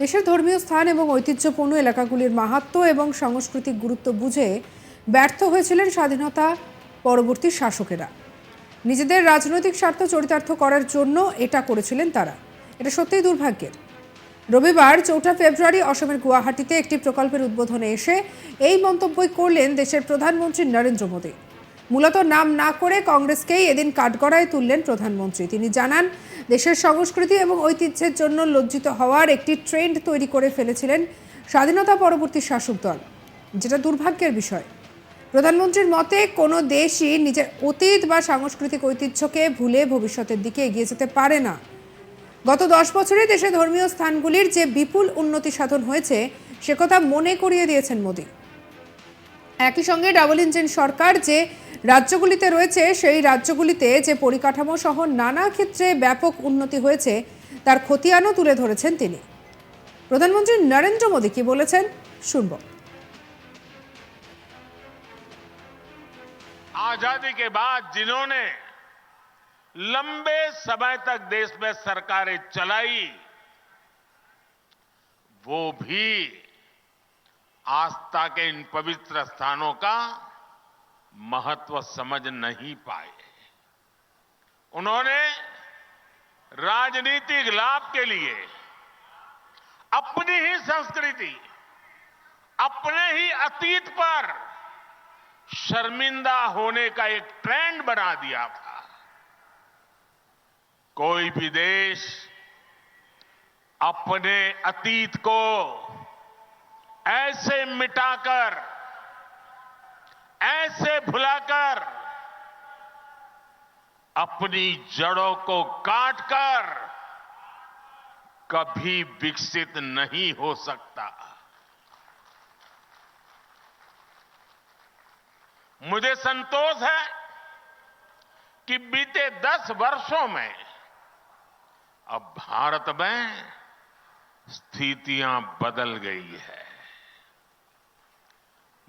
দেশের ধর্মীয় স্থান এবং ঐতিহ্যপূর্ণ এলাকাগুলির মাহাত্ম্য এবং সাংস্কৃতিক গুরুত্ব বুঝে ব্যর্থ হয়েছিলেন স্বাধীনতা পরবর্তী শাসকেরা। নিজেদের রাজনৈতিক স্বার্থ চরিতার্থ করার জন্য এটা করেছিলেন তারা। এটা সত্যিই দুর্ভাগ্যের। রবিবার 4 ফেব্রুয়ারি অসমের গুয়াহাটিতে একটি প্রকল্পের উদ্বোধনে এসে এই মন্তব্যই করলেন দেশের প্রধানমন্ত্রী নরেন্দ্র মোদী। মূলত নাম না করে কংগ্রেসকেই এদিন কাঠগড়ায় তুললেন প্রধানমন্ত্রী। তিনি জানান, দেশের সংস্কৃতি এবং ঐতিহ্যের জন্য লজ্জিত হওয়ার একটি ট্রেন্ড তৈরি করে ফেলেছিলেন স্বাধীনতা পরবর্তী শাসক দল, যেটা দুর্ভাগ্যের বিষয়। প্রধানমন্ত্রীর মতে কোনো দেশই নিজের অতীত বা সাংস্কৃতিক ঐতিহ্যকে ভুলে ভবিষ্যতের দিকে এগিয়ে যেতে পারে না। গত 10 বছরে দেশে ধর্মীয় স্থানগুলির যে বিপুল উন্নতি সাধন হয়েছে সে কথা মনে করিয়ে দিয়েছেন মোদী। একই সঙ্গে ডাবল ইঞ্জিন সরকার যে রাজ্যগুলিতে রয়েছে সেই রাজ্যগুলিতে যে পরিকাঠামো সহ নানা ক্ষেত্রে ব্যাপক উন্নতি হয়েছে তার খতিয়ানও তুলে ধরেছেন তিনি। প্রধানমন্ত্রী নরেন্দ্র মোদী কি বলেছেন শুনব। आजादी के बाद जिन्होंने लंबे समय तक देश में सरकारें चलाई, वो भी आस्था के इन पवित्र स्थानों का महत्व समझ नहीं पाए। उन्होंने राजनीतिक लाभ के लिए अपनी ही संस्कृति, अपने ही अतीत पर शर्मिंदा होने का एक ट्रेंड बना दिया था। कोई भी देश अपने अतीत को ऐसे मिटाकर, ऐसे भुलाकर, अपनी जड़ों को काटकर कभी विकसित नहीं हो सकता। मुझे संतोष है कि बीते 10 वर्षों में अब भारत में स्थितियां बदल गई है।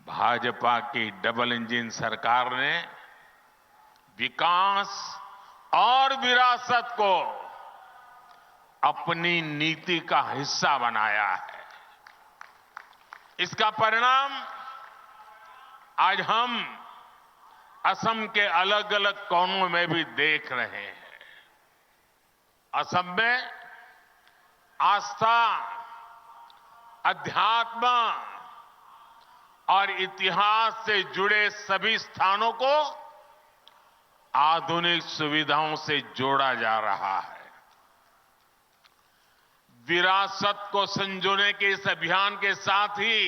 भाजपा की डबल इंजन सरकार ने विकास और विरासत को अपनी नीति का हिस्सा बनाया है। इसका परिणाम आज हम असम के अलग अलग कोनों में भी देख रहे हैं। असम में आस्था, अध्यात्म और इतिहास से जुड़े सभी स्थानों को आधुनिक सुविधाओं से जोड़ा जा रहा है। विरासत को संजोने के इस अभियान के साथ ही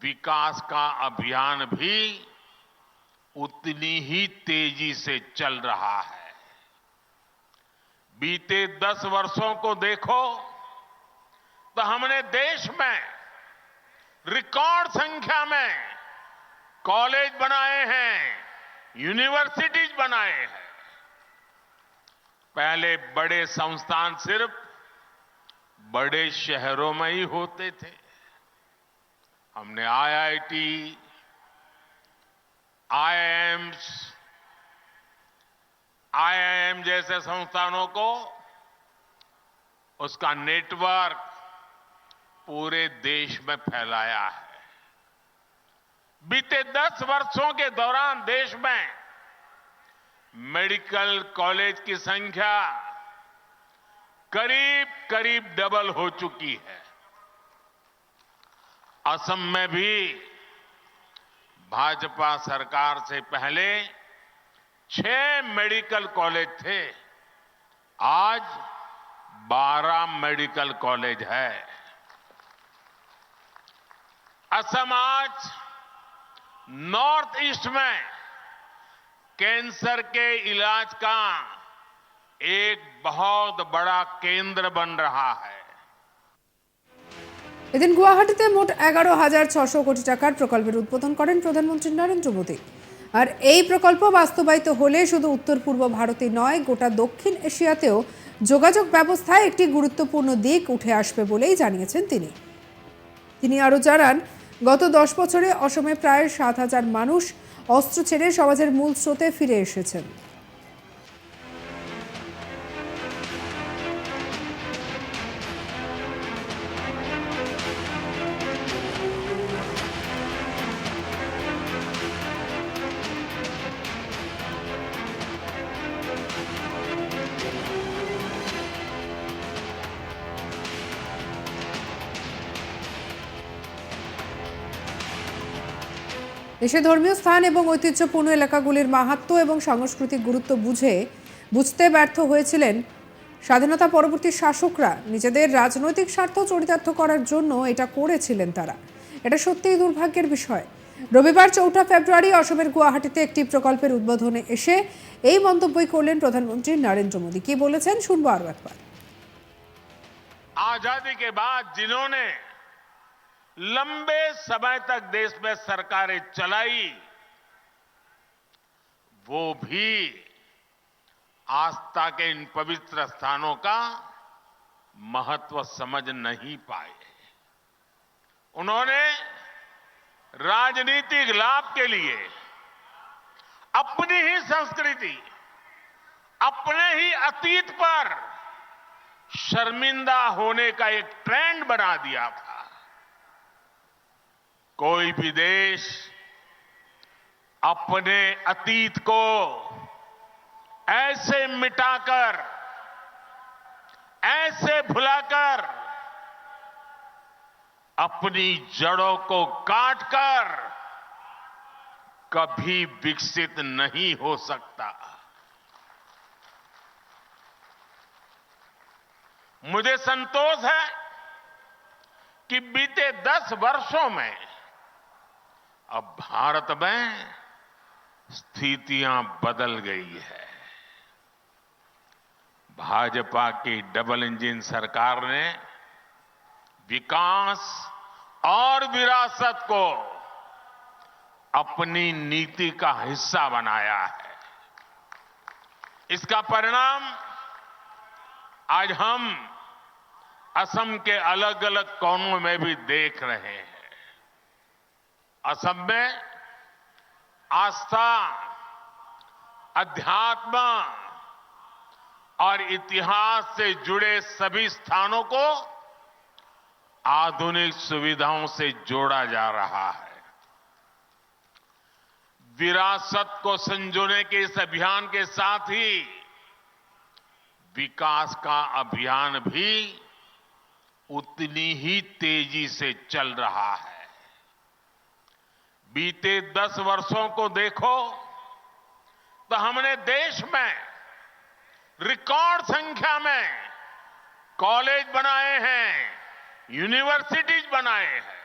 विकास का अभियान भी उतनी ही तेजी से चल रहा है। बीते 10 वर्षों को देखो तो हमने देश में रिकॉर्ड संख्या में कॉलेज बनाए हैं, यूनिवर्सिटीज बनाए हैं। पहले बड़े संस्थान सिर्फ बड़े शहरों में ही होते थे। हमने आईआईटी, आईआईएम जैसे संस्थानों को उसका नेटवर्क पूरे देश में फैलाया है। बीते 10 वर्षों के दौरान देश में मेडिकल कॉलेज की संख्या करीब करीब डबल हो चुकी है। असम में भी भाजपा सरकार से पहले 6 मेडिकल कॉलेज थे, आज 12 मेडिकल कॉलेज है। असम आज नॉर्थ ईस्ट में कैंसर के इलाज का एक बहुत बड़ा केंद्र बन रहा है। এদিন গুয়াহাটিতে মোট 11,600 কোটি টাকার প্রকল্পের উদ্বোধন করেন প্রধানমন্ত্রী নরেন্দ্র মোদী। আর এই প্রকল্প বাস্তবায়িত হলে শুধু উত্তর পূর্ব ভারতে নয়, গোটা দক্ষিণ এশিয়াতেও যোগাযোগ ব্যবস্থায় একটি গুরুত্বপূর্ণ দিক উঠে আসবে বলেই জানিয়েছেন তিনি। তিনি আরও জানান, গত 10 বছরে অসমে প্রায় 7,000 মানুষ অস্ত্র ছেড়ে সমাজের মূল স্রোতে ফিরে এসেছেন। দেশে ধর্মীয় স্থান এবং ঐতিহ্যপূর্ণ এলাকাগুলির মাহাত্ম্য এবং সাংস্কৃতিক গুরুত্ব বুঝতে ব্যর্থ হয়েছিলেন স্বাধীনতা পরবর্তী শাসকরা। নিজেদের রাজনৈতিক স্বার্থ চরিতার্থ করার জন্য এটা করেছিলেন তারা। এটা সত্যিই দুর্ভাগ্যের বিষয়। রবিবার 4 ফেব্রুয়ারি অসমের গুয়াহাটিতে একটি প্রকল্পের উদ্বোধনে এসে এই মন্তব্যই করলেন প্রধানমন্ত্রী নরেন্দ্র মোদী। কি বলেছেন শুনবো আরো একবার। आजादी के बाद जिन्होंने लंबे समय तक देश में सरकारें चलाई, वो भी आस्था के इन पवित्र स्थानों का महत्व समझ नहीं पाए। उन्होंने राजनीतिक लाभ के लिए अपनी ही संस्कृति, अपने ही अतीत पर शर्मिंदा होने का एक ट्रेंड बना दिया था। कोई भी देश अपने अतीत को ऐसे मिटाकर, ऐसे भुलाकर, अपनी जड़ों को काटकर कभी विकसित नहीं हो सकता। मुझे संतोष है कि बीते 10 वर्षों में अब भारत में स्थितियां बदल गई है। भाजपा की डबल इंजन सरकार ने विकास और विरासत को अपनी नीति का हिस्सा बनाया है। इसका परिणाम आज हम असम के अलग अलग कोनों में भी देख रहे हैं। असम में आस्था, अध्यात्म और इतिहास से जुड़े सभी स्थानों को आधुनिक सुविधाओं से जोड़ा जा रहा है। विरासत को संजोने के इस अभियान के साथ ही विकास का अभियान भी उतनी ही तेजी से चल रहा है। बीते 10 वर्षों को देखो तो हमने देश में रिकॉर्ड संख्या में कॉलेज बनाए हैं, यूनिवर्सिटीज बनाए हैं।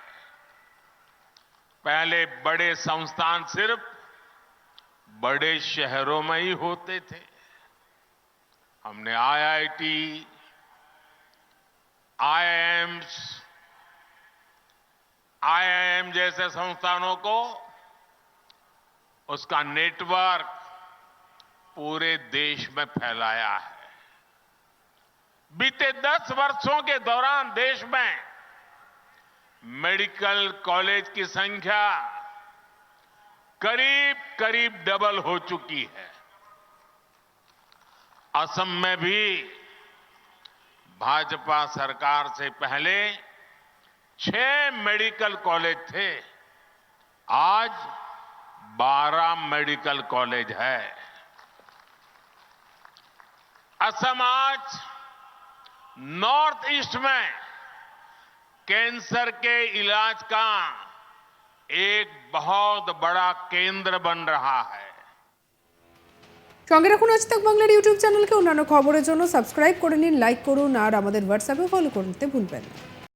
पहले बड़े संस्थान सिर्फ बड़े शहरों में ही होते थे। हमने आईआईटी, आईआईएम जैसे संस्थानों को उसका नेटवर्क पूरे देश में फैलाया है। बीते 10 वर्षों के दौरान देश में मेडिकल कॉलेज की संख्या करीब करीब डबल हो चुकी है। असम में भी भाजपा सरकार से पहले 6 मेडिकल कॉलेज थे, आज 12 मेडिकल कॉलेज है। असम आज नॉर्थ ईस्ट में कैंसर के इलाज का एक बहुत बड़ा केंद्र बन रहा है। সঙ্গে রাখুন আজ তাক বাংলার ইউটিউব চ্যানেলকে। অন্যান্য খবরের জন্য সাবস্ক্রাইব করে নিন, লাইক করুন আর আমাদের হোয়াটসঅ্যাপে ফলো করতে ভুলবেন না।